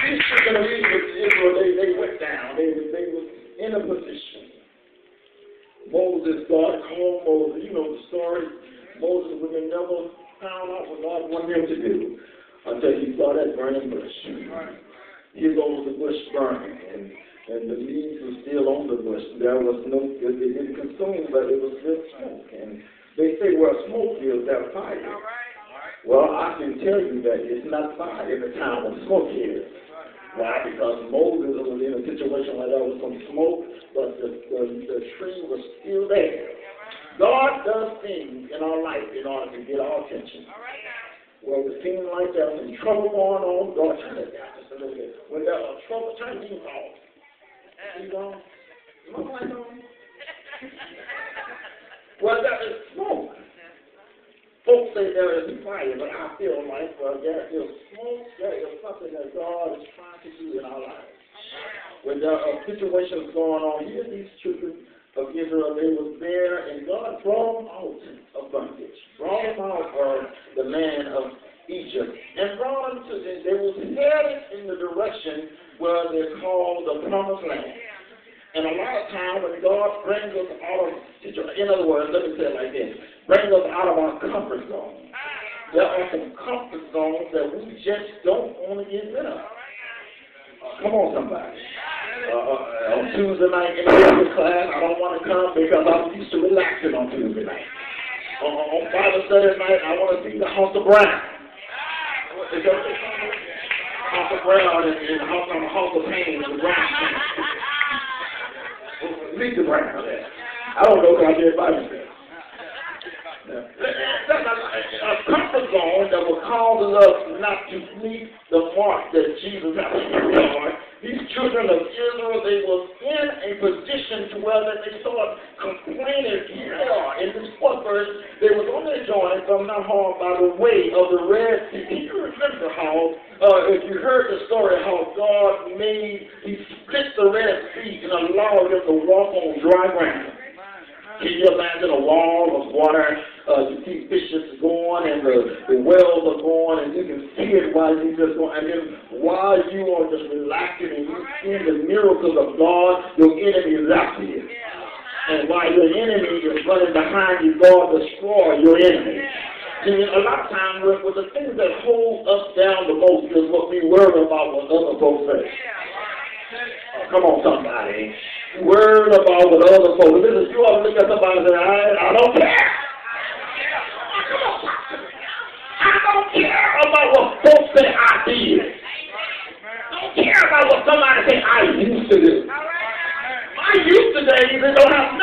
These children of Israel, they went down. They was in a position. Moses, God called Moses. You know the story. Moses would have never found out what God wanted him to do until he saw that burning bush. Here goes the bush burning, and the leaves were still on the bush. There was no, it didn't consume, but it was just smoke. And they say, well, smoke is that fire. Well, I can tell you that it's not fire in the time when smoke is. Why? Because Moses was in a situation where there was some smoke, but the tree was still there. God does things in our life in order to get our attention. Well, it seemed like there was some trouble going on. God, turn it down just a little bit. When there was trouble, turn these off. You know? Well, there is smoke. Folks say there is fire, but I feel like, well, there is smoke, there is something that God is trying to do in our lives. When there are situations going on here, these children of Israel, they were there, and God brought them out of bondage, brought them out of the land of Egypt, and brought them to, they were headed in the direction where they're called the Promised Land. And a lot of times when God brings us out of, in other words, let me say it like this, brings us out of our comfort zone. There are some comfort zones that we just don't want to get rid of. Come on, somebody. On Tuesday night in the English class, I don't want to come because I'm used to relaxing on Tuesday night. On Bible study night, I want to see the House of Brown. House of Brown and House of Pain, the Brown. Meet the Brown. I don't know if I did Bible study. That's a comfort zone that will cause us not to meet the mark that Jesus has set on. These children of Israel, they were in a position to where they started complaining. In this fourth verse, they was on their joint from not harmed by the way of the Red Sea. Can you remember how, if you heard the story, how God he split the Red Sea and allowed them to walk on dry ground? Can you imagine a wall of water? You see fishes going and the wells are going, and you can see it while you just going. And then while you are just relaxing and you see the miracles of God, your enemy is after you. And while your enemy is running behind you, God destroy your enemy. See, a lot of times, with the things that hold us down the most is what we worry about what other folks say. Come on, somebody. Worried about what other folks. Listen, you ought to look at somebody and say, I don't care. I don't care about what folks say I did. I don't care about what somebody say I used to do. My used to days, it don't have